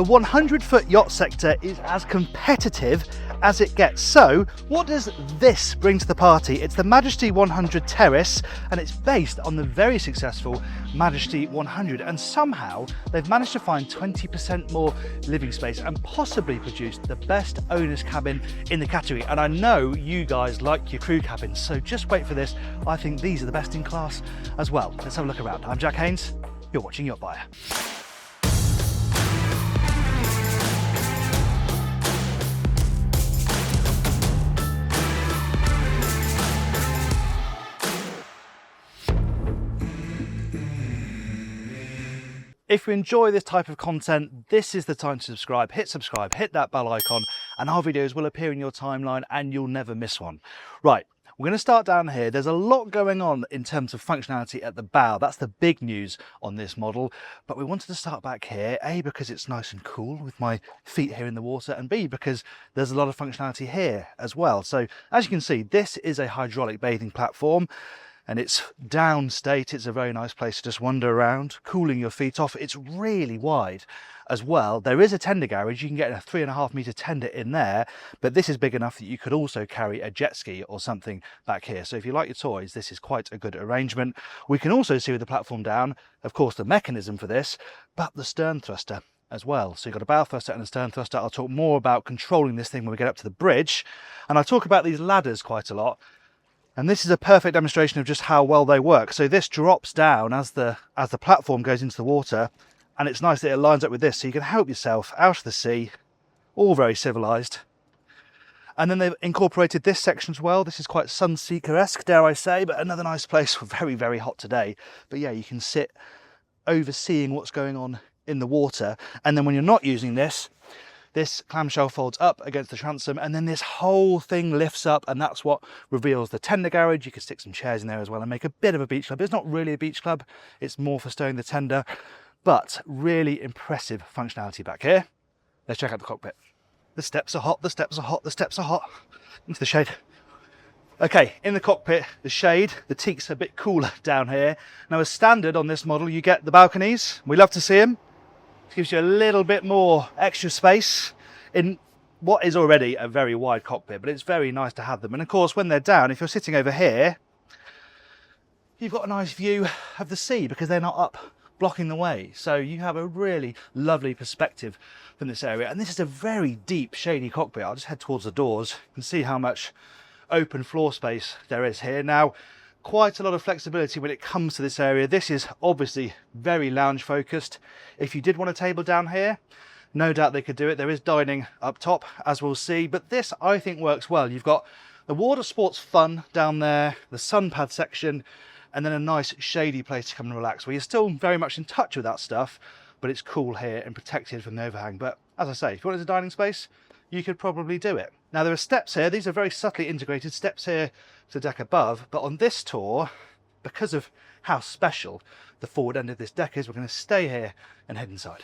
The 100-foot yacht sector is as competitive as it gets. So what does this bring to the party? It's the Majesty 100 Terrace, and it's based on the very successful Majesty 100, and somehow they've managed to find 20% more living space and possibly produced the best owner's cabin in the category. And I know you guys like your crew cabins, so just wait for this. I think these are the best in class as well. Let's have a look around. I'm Jack Haines, you're watching Yacht Buyer. If you enjoy this type of content, this is the time to subscribe. Hit subscribe, hit that bell icon, and our videos will appear in your timeline and you'll never miss one. Right, we're going to start down here. There's a lot going on in terms of functionality at the bow. That's the big news on this model. But we wanted to start back here, A, because it's nice and cool with my feet here in the water, and B, because there's a lot of functionality here as well. So as you can see, this is a hydraulic bathing platform. And it's downstate. It's a very nice place to just wander around, cooling your feet off. It's really wide as well. There is a tender garage. You can get a 3.5 meter tender in there, but this is big enough that you could also carry a jet ski or something back here. So if you like your toys, this is quite a good arrangement. We can also see with the platform down, of course, the mechanism for this, but the stern thruster as well. So you've got a bow thruster and a stern thruster. I'll talk more about controlling this thing when we get up to the bridge. And I talk about these ladders quite a lot. And this is a perfect demonstration of just how well they work. So this drops down as the platform goes into the water, and it's nice that it lines up with this, so you can help yourself out of the sea, all very civilized. And then they've incorporated this section as well. This is quite Sunseeker-esque, dare I say, but another nice place. We're very, very hot today. But yeah, you can sit overseeing what's going on in the water. And then when you're not using this, this clamshell folds up against the transom, and then this whole thing lifts up, and that's what reveals the tender garage. You can stick some chairs in there as well and make a bit of a beach club. It's not really a beach club, it's more for stowing the tender, but really impressive functionality back here. Let's check out the cockpit. The steps are hot, the steps are hot, the steps are hot. Into the shade. Okay, in the cockpit, the shade, the teak's a bit cooler down here. Now, as standard on this model, you get the balconies. We love to see them. Gives you a little bit more extra space in what is already a very wide cockpit, but it's very nice to have them. And of course, when they're down, if you're sitting over here, you've got a nice view of the sea because they're not up blocking the way. So you have a really lovely perspective from this area. And this is a very deep, shady cockpit. I'll just head towards the doors. You can see how much open floor space there is here. Now, quite a lot of flexibility when it comes to this area. This is obviously very lounge focused. If you did want a table down here, no doubt they could do it. There is dining up top, as we'll see, but this I think works well. You've got the water sports fun down there, the sun pad section, and then a nice shady place to come and relax, where you're still very much in touch with that stuff, but it's cool here and protected from the overhang. But as I say, if you wanted a dining space, you could probably do it. Now, there are steps here. These are very subtly integrated steps here to the deck above, but on this tour, because of how special the forward end of this deck is, we're going to stay here and head inside.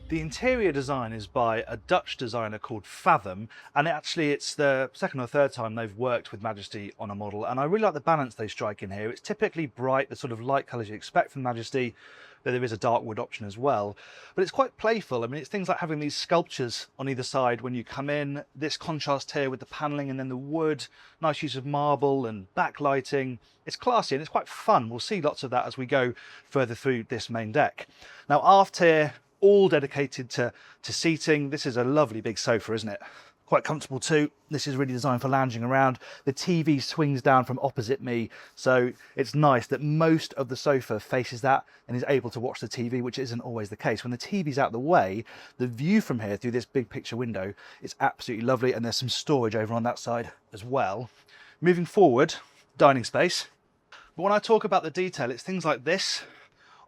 The interior design is by a Dutch designer called Fathom, and it's the second or third time they've worked with Majesty on a model, and I really like the balance they strike in here. It's typically bright, the sort of light colours you expect from Majesty, though there is a dark wood option as well, but it's quite playful. I mean, it's things like having these sculptures on either side when you come in, this contrast here with the panelling and then the wood, nice use of marble and backlighting. It's classy and it's quite fun. We'll see lots of that as we go further through this main deck. Now, aft here, all dedicated to seating. This is a lovely big sofa, isn't it? Quite comfortable too. This is really designed for lounging around. The TV swings down from opposite me, so it's nice that most of the sofa faces that and is able to watch the TV, which isn't always the case. When the TV's out the way, the view from here through this big picture window is absolutely lovely, and there's some storage over on that side as well. Moving forward, dining space. But when I talk about the detail, it's things like this.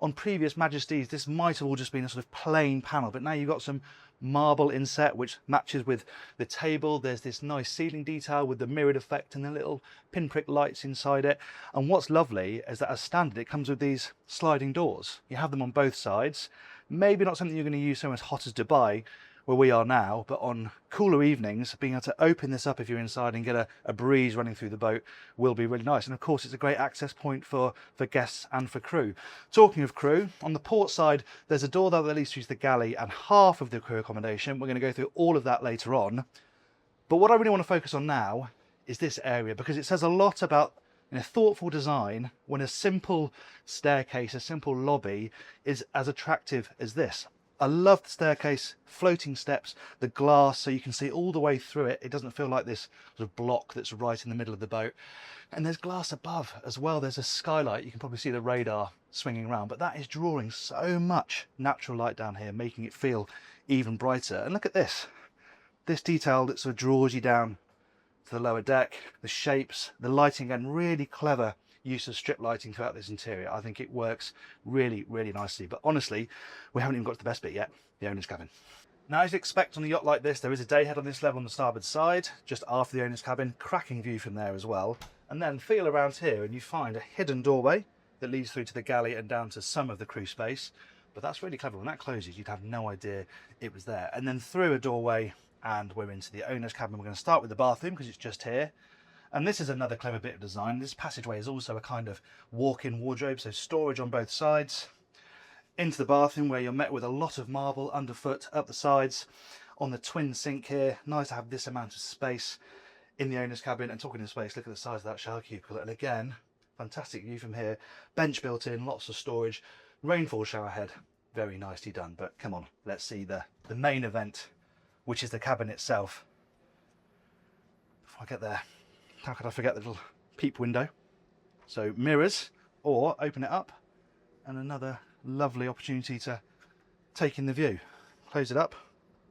On previous Majesties, this might have all just been a sort of plain panel, but now you've got some marble inset which matches with the table. There's this nice ceiling detail with the mirrored effect and the little pinprick lights inside it. And what's lovely is that as standard, it comes with these sliding doors. You have them on both sides. Maybe not something you're going to use so as hot as Dubai, where we are now, but on cooler evenings, being able to open this up if you're inside and get a breeze running through the boat will be really nice. And of course, it's a great access point for guests and for crew. Talking of crew, on the port side, there's a door that leads through to the galley and half of the crew accommodation. We're going to go through all of that later on. But what I really want to focus on now is this area, because it says a lot about thoughtful design when a simple staircase, a simple lobby is as attractive as this. I love the staircase, floating steps, the glass so you can see all the way through it. It doesn't feel like this sort of block that's right in the middle of the boat. And there's glass above as well. There's a skylight. You can probably see the radar swinging around, but that is drawing so much natural light down here, making it feel even brighter. And look at this detail that sort of draws you down to the lower deck, the shapes, the lighting, and really clever use of strip lighting throughout this interior. I think it works really, really nicely. But honestly, we haven't even got to the best bit yet, the owner's cabin. Now, as you expect on a yacht like this, there is a day head on this level on the starboard side, just after the owner's cabin, cracking view from there as well. And then feel around here and you find a hidden doorway that leads through to the galley and down to some of the crew space. But that's really clever. When that closes, you'd have no idea it was there. And then through a doorway and we're into the owner's cabin. We're going to start with the bathroom because it's just here. And this is another clever bit of design. This passageway is also a kind of walk-in wardrobe, so storage on both sides. Into the bathroom where you're met with a lot of marble underfoot, up the sides, on the twin sink here. Nice to have this amount of space in the owner's cabin. And talking of space, look at the size of that shower cubicle. And again, fantastic view from here. Bench built in, lots of storage. Rainfall shower head, very nicely done. But come on, let's see the main event, which is the cabin itself. Before I get there, how could I forget the little peep window? So mirrors, or open it up, and another lovely opportunity to take in the view. Close it up,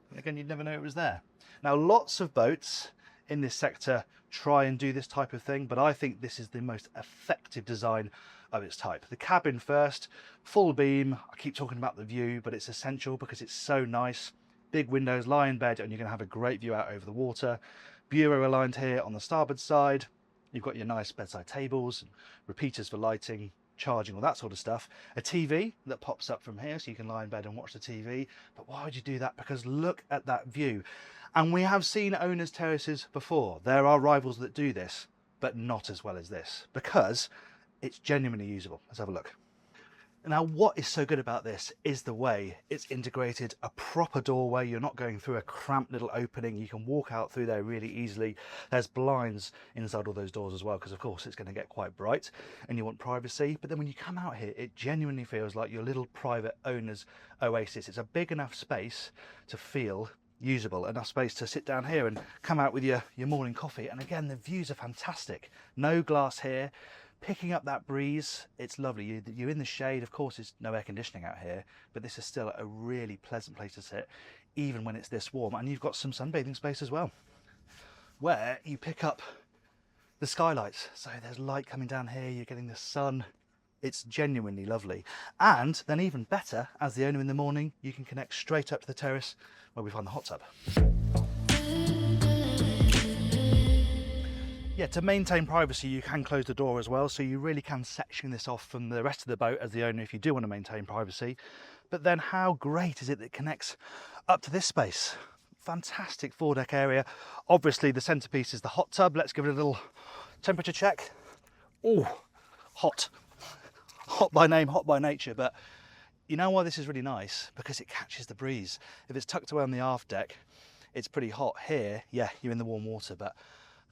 and again, you'd never know it was there. Now, lots of boats in this sector try and do this type of thing, but I think this is the most effective design of its type. The cabin first, full beam. I keep talking about the view, but it's essential because it's so nice. Big windows, lie in bed, and you're going to have a great view out over the water. Bureau aligned here on the starboard side. You've got your nice bedside tables, repeaters for lighting, charging, all that sort of stuff. A TV that pops up from here so you can lie in bed and watch the TV. But why would you do that? Because look at that view. And we have seen owners' terraces before. There are rivals that do this, but not as well as this, because it's genuinely usable. Let's have a look. Now, what is so good about this is the way it's integrated a proper doorway. You're not going through a cramped little opening. You can walk out through there really easily. There's blinds inside all those doors as well, because of course it's going to get quite bright and you want privacy. But then when you come out here, it genuinely feels like your little private owner's oasis. It's a big enough space to feel usable, enough space to sit down here and come out with your morning coffee. And again, the views are fantastic. No glass here. Picking up that breeze, it's lovely. You're in the shade. Of course, there's no air conditioning out here, but this is still a really pleasant place to sit, even when it's this warm. And you've got some sunbathing space as well, where you pick up the skylights. So there's light coming down here. You're getting the sun. It's genuinely lovely. And then even better, as the owner in the morning, you can connect straight up to the terrace where we find the hot tub. Yeah, to maintain privacy, you can close the door as well, so you really can section this off from the rest of the boat as the owner if you do want to maintain privacy. But then how great is it that it connects up to this space? Fantastic foredeck area. Obviously, the centerpiece is the hot tub. Let's give it a little temperature check. Oh, hot. Hot by name, hot by nature. But you know why this is really nice? Because it catches the breeze. If it's tucked away on the aft deck, it's pretty hot. Here, yeah, you're in the warm water, but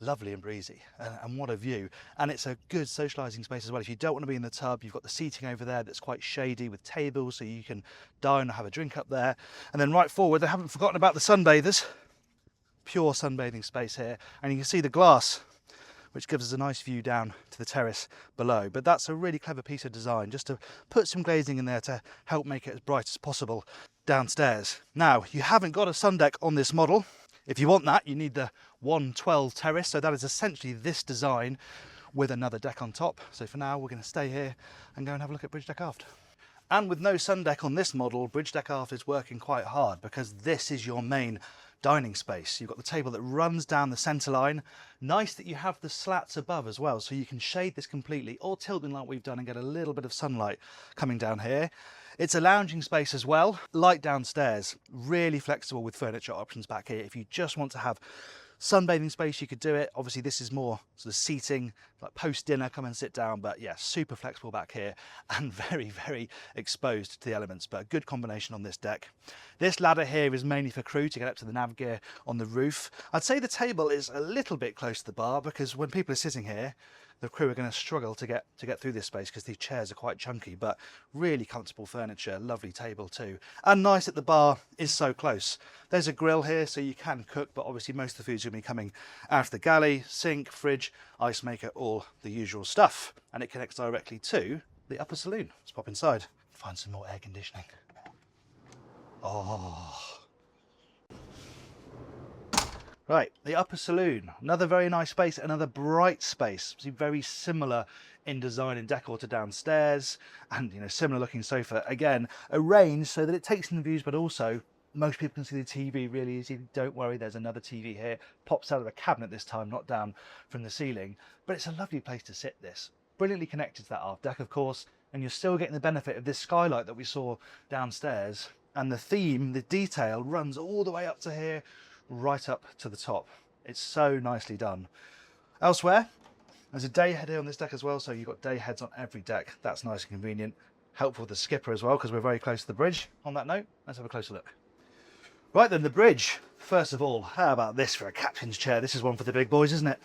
lovely and breezy, and what a view. And it's a good socializing space as well. If you don't want to be in the tub, you've got the seating over there that's quite shady with tables, so you can dine or have a drink up there. And then right forward, they haven't forgotten about the sunbathers. Pure sunbathing space here, and you can see the glass, which gives us a nice view down to the terrace below. But that's a really clever piece of design, just to put some glazing in there to help make it as bright as possible downstairs. Now, you haven't got a sun deck on this model. If you want that, you need the 112 terrace, so that is essentially this design with another deck on top. So for now, we're going to stay here and go and have a look at Bridge Deck Aft. And with no sun deck on this model, Bridge Deck Aft is working quite hard, because this is your main dining space. You've got the table that runs down the centre line. Nice that you have the slats above as well, so you can shade this completely or tilt them like we've done and get a little bit of sunlight coming down here. It's a lounging space as well, light downstairs, really flexible with furniture options back here. If you just want to have sunbathing space, you could do it. Obviously this is more sort of seating, like post dinner, come and sit down, but yeah, super flexible back here and very, very exposed to the elements, but a good combination on this deck. This ladder here is mainly for crew to get up to the nav gear on the roof. I'd say the table is a little bit close to the bar, because when people are sitting here, the crew are going to struggle to get through this space because these chairs are quite chunky, but really comfortable furniture, lovely table too. And nice that the bar is so close. There's a grill here so you can cook, but obviously most of the food's going to be coming out of the galley, sink, fridge, ice maker, all the usual stuff. And it connects directly to the upper saloon. Let's pop inside, find some more air conditioning. Oh. Right, the upper saloon, another very nice space, another bright space. Very similar in design and decor to downstairs, and similar looking sofa. Again, arranged so that it takes in the views, but also most people can see the TV really easy. Don't worry, there's another TV here. Pops out of a cabinet this time, not down from the ceiling. But it's a lovely place to sit this. Brilliantly connected to that aft deck, of course, and you're still getting the benefit of this skylight that we saw downstairs. And the theme, the detail, runs all the way up to here, right up to the top. It's so nicely done. Elsewhere, there's a day head here on this deck as well, so you've got day heads on every deck. That's nice and convenient. Helpful with the skipper as well, because we're very close to the bridge. On that note, let's have a closer look. Right then, the bridge. First of all, how about this for a captain's chair? This is one for the big boys, isn't it?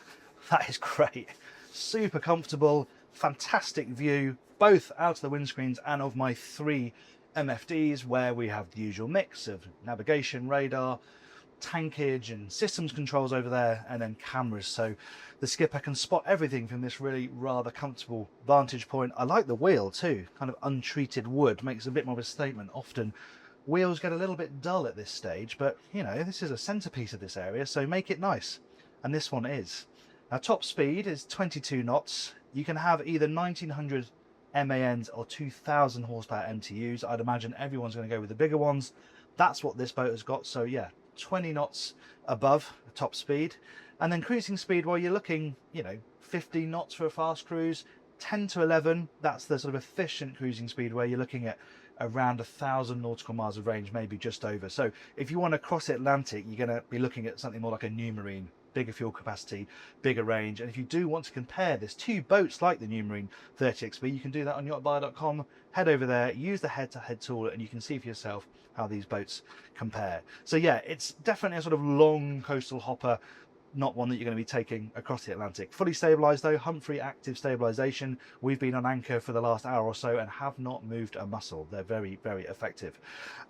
That is great. Super comfortable, fantastic view, both out of the windscreens and of my 3 MFDs, where we have the usual mix of navigation, radar, tankage and systems controls over there, and then cameras, so the skipper can spot everything from this really rather comfortable vantage point. I like the wheel too, kind of untreated wood, makes a bit more of a statement. Often wheels get a little bit dull at this stage, but this is a centerpiece of this area, so make it nice, and this one is. Now top speed is 22 knots. You can have either 1900 MANs or 2000 horsepower MTUs. I'd imagine everyone's going to go with the bigger ones. That's what this boat has got, so yeah, 20 knots above the top speed. And then cruising speed, well, you're looking 15 knots for a fast cruise, 10 to 11, that's the sort of efficient cruising speed, where you're looking at around 1,000 nautical miles of range, maybe just over. So if you want to cross the Atlantic, you're going to be looking at something more like a New Marine, bigger fuel capacity, bigger range. And if you do want to compare this to boats like the New Marine 30XB, you can do that on yachtbuyer.com. Head over there, use the head-to-head tool, and you can see for yourself how these boats compare. So yeah, it's definitely a sort of long coastal hopper, not one that you're going to be taking across the Atlantic. Fully stabilised though, Humphrey active stabilisation. We've been on anchor for the last hour or so and have not moved a muscle. They're very, very effective.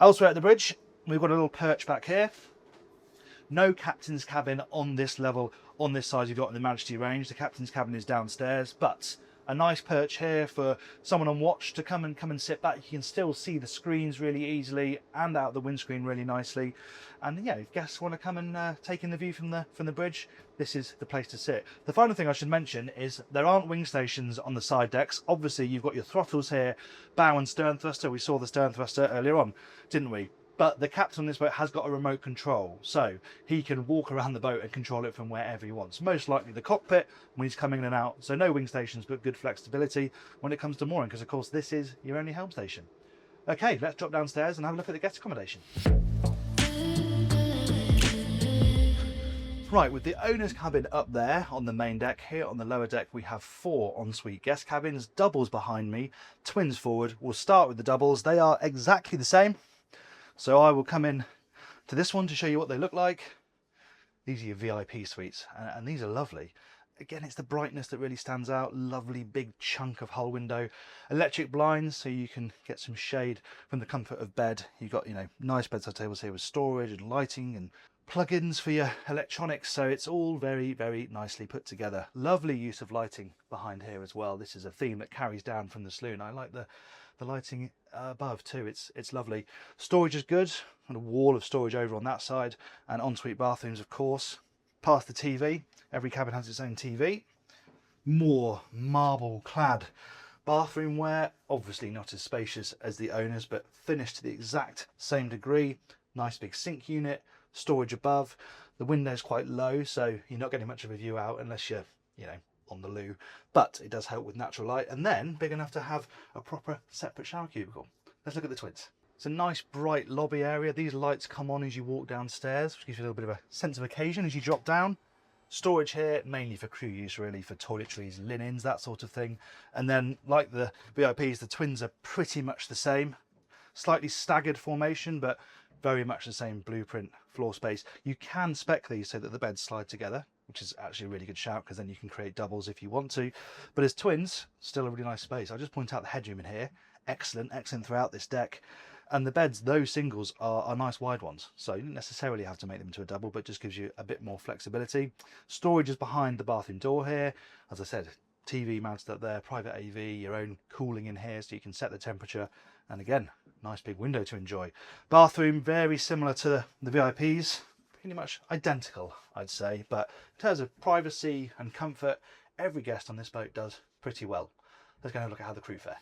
Elsewhere at the bridge, we've got a little perch back here. No captain's cabin on this level, on this size you've got in the Majesty range. The captain's cabin is downstairs, but a nice perch here for someone on watch to come and sit back. You can still see the screens really easily and out the windscreen really nicely. And yeah, if guests want to come and take in the view from the bridge, this is the place to sit. The final thing I should mention is there aren't wing stations on the side decks. Obviously, you've got your throttles here, bow and stern thruster. We saw the stern thruster earlier on, didn't we? But the captain on this boat has got a remote control, so he can walk around the boat and control it from wherever he wants. Most likely the cockpit when he's coming in and out. So no wing stations, but good flexibility when it comes to mooring, because of course this is your only helm station. Okay, let's drop downstairs and have a look at the guest accommodation. Right, with the owner's cabin up there on the main deck, here on the lower deck we have 4 ensuite guest cabins, doubles behind me, twins forward. We'll start with the doubles. They are exactly the same. So I will come in to this one to show you what they look like. These are your VIP suites, and these are lovely. Again, it's the brightness that really stands out. Lovely big chunk of hull window. Electric blinds, so you can get some shade from the comfort of bed. You've got, nice bedside tables here with storage and lighting and plugins for your electronics. So it's all very, very nicely put together. Lovely use of lighting behind here as well. This is a theme that carries down from the saloon. I like the lighting above too. It's lovely. Storage is good, and a wall of storage over on that side, and ensuite bathrooms, of course. Past the TV, every cabin has its own TV. More marble clad bathroom wear, obviously not as spacious as the owners, but finished to the exact same degree. Nice big sink unit, storage above. The window's quite low, so you're not getting much of a view out unless you're on the loo, but it does help with natural light. And then big enough to have a proper separate shower cubicle. Let's look at the twins. It's a nice bright lobby area. These lights come on as you walk downstairs, which gives you a little bit of a sense of occasion as you drop down. Storage here, mainly for crew use really, for toiletries, linens, that sort of thing. And then, like the VIPs, the twins are pretty much the same. Slightly staggered formation, but very much the same blueprint floor space. You can spec these so that the beds slide together, which is actually a really good shout, because then you can create doubles if you want to. But as twins, still a really nice space. I'll just point out the headroom in here. Excellent throughout this deck. And the beds, those singles, are nice wide ones. So you don't necessarily have to make them into a double, but just gives you a bit more flexibility. Storage is behind the bathroom door here. As I said, TV mounted up there, private AV, your own cooling in here so you can set the temperature. And again, nice big window to enjoy. Bathroom, very similar to the VIPs. Pretty much identical, I'd say. But in terms of privacy and comfort, every guest on this boat does pretty well. Let's go and have a look at how the crew fare.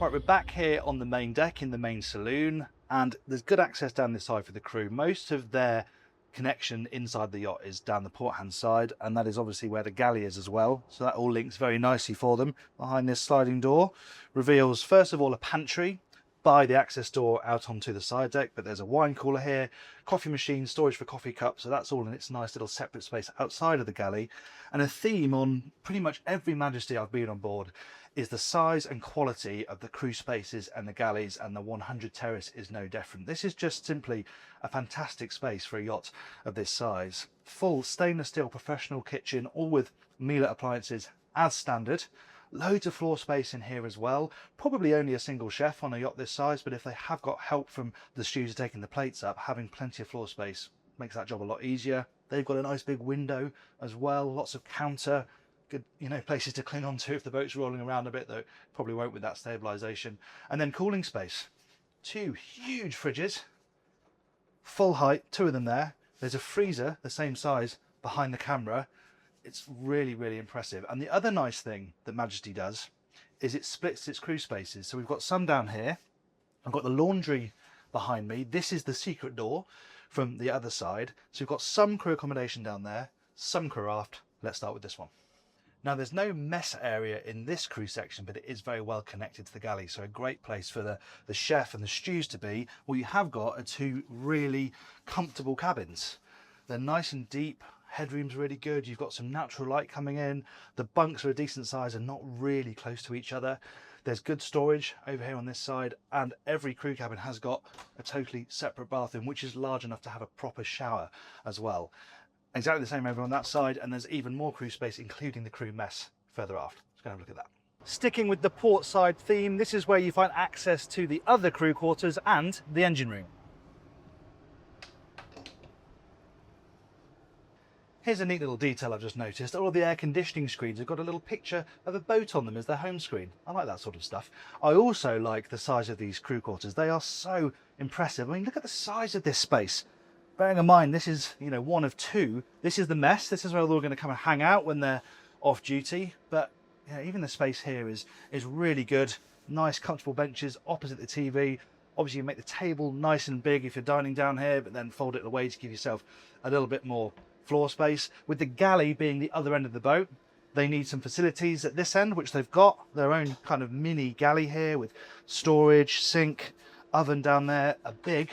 Right, we're back here on the main deck in the main saloon, and there's good access down this side for the crew. Most of their connection inside the yacht is down the port hand side, and that is obviously where the galley is as well. So that all links very nicely for them. Behind this sliding door reveals, first of all, a pantry by the access door out onto the side deck, but there's a wine cooler here, coffee machine, storage for coffee cups, so that's all in its nice little separate space outside of the galley. And a theme on pretty much every Majesty I've been on board is the size and quality of the crew spaces and the galleys, and the 100 Terrace is no different. This is just simply a fantastic space for a yacht of this size. Full stainless steel professional kitchen, all with Miele appliances as standard. Loads of floor space in here as well. Probably only a single chef on a yacht this size, but if they have got help from the stewards taking the plates up, having plenty of floor space makes that job a lot easier. They've got a nice big window as well, lots of counter, good, you know, places to cling on to if the boat's rolling around a bit, though probably won't with that stabilization. And then cooling space. Two huge fridges, full height, two of them there. There's a freezer the same size behind the camera. It's really, really impressive. And the other nice thing that Majesty does is it splits its crew spaces. So we've got some down here. I've got the laundry behind me. This is the secret door from the other side. So we've got some crew accommodation down there, some crew aft. Let's start with this one. Now, there's no mess area in this crew section, but it is very well connected to the galley. So a great place for the chef and the stews to be. What you have got are two really comfortable cabins. They're nice and deep. Headroom's really good. You've got some natural light coming in. The bunks are a decent size and not really close to each other. There's good storage over here on this side, and every crew cabin has got a totally separate bathroom, which is large enough to have a proper shower as well. Exactly the same over on that side, and there's even more crew space, including the crew mess further aft. Let's go and have a look at that. Sticking with the port side theme, this is where you find access to the other crew quarters and the engine room. Here's a neat little detail I've just noticed. All of the air conditioning screens have got a little picture of a boat on them as their home screen. I like that sort of stuff. I also like the size of these crew quarters. They are so impressive. I mean, look at the size of this space. Bearing in mind, this is, you know, one of two. This is the mess. This is where they're all going to come and hang out when they're off duty. But yeah, even the space here is really good. Nice, comfortable benches opposite the TV. Obviously, you make the table nice and big if you're dining down here, but then fold it away to give yourself a little bit more floor space. With the galley being the other end of the boat, they need some facilities at this end, which they've got. Their own kind of mini galley here with storage, sink, oven down there, a big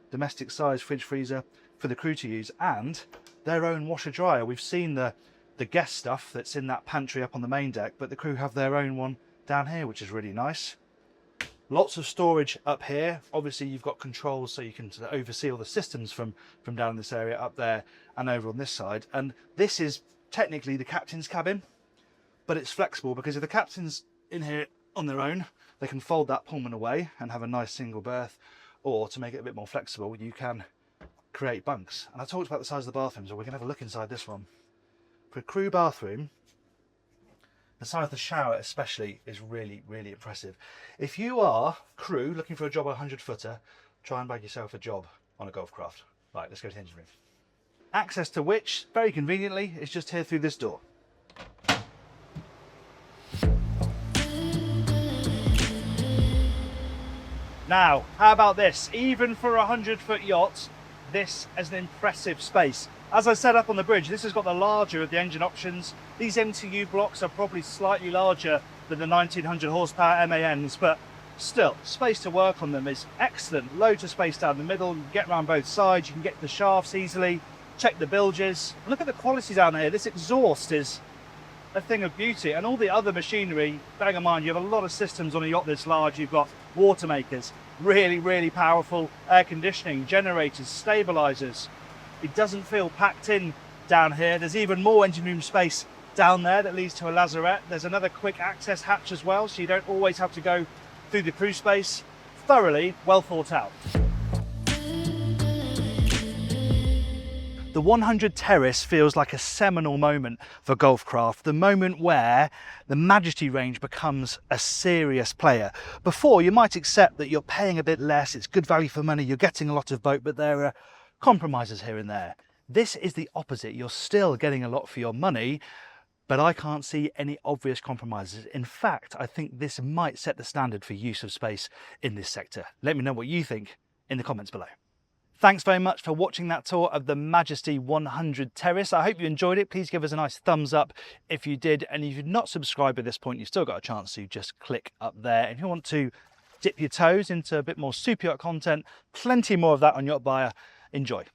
domestic size fridge freezer for the crew to use, and their own washer dryer. We've seen the guest stuff that's in that pantry up on the main deck, but the crew have their own one down here, which is really nice. Lots of storage up here. Obviously you've got controls so you can sort of oversee all the systems from down in this area up there and over on this side. And this is technically the captain's cabin, but it's flexible because if the captain's in here on their own, they can fold that Pullman away and have a nice single berth. Or to make it a bit more flexible, you can create bunks. And I talked about the size of the bathrooms, so we're going to have a look inside this one. For a crew bathroom, the size of the shower especially is really, really impressive. If you are crew looking for a job 100-footer, try and bag yourself a job on a golf craft. Right, let's go to the engine room. Access to which, very conveniently, is just here through this door. Now, how about this? Even for a 100-foot yacht, this is an impressive space. As I said up on the bridge, this has got the larger of the engine options. These MTU blocks are probably slightly larger than the 1900 horsepower MANs, but still, space to work on them is excellent. Loads of space down the middle, you can get around both sides, you can get the shafts easily, check the bilges. Look at the quality down here. This exhaust is a thing of beauty, and all the other machinery, bearing in mind you have a lot of systems on a yacht this large. You've got water makers, really powerful air conditioning, generators, stabilizers. It doesn't feel packed in down here. There's even more engine room space down there that leads to a lazarette. There's another quick access hatch as well, so you don't always have to go through the crew space. Thoroughly well thought out. The 100 Terrace feels like a seminal moment for Golfcraft, the moment where the Majesty range becomes a serious player. Before, you might accept that you're paying a bit less, it's good value for money, you're getting a lot of boat, but there are compromises here and there. This is the opposite. You're still getting a lot for your money, but I can't see any obvious compromises. In fact, I think this might set the standard for use of space in this sector. Let me know what you think in the comments below. Thanks very much for watching that tour of the Majesty 100 Terrace. I hope you enjoyed it. Please give us a nice thumbs up if you did. And if you've not subscribed at this point, you've still got a chance to just click up there. If you want to dip your toes into a bit more super yacht content, plenty more of that on YachtBuyer. Enjoy.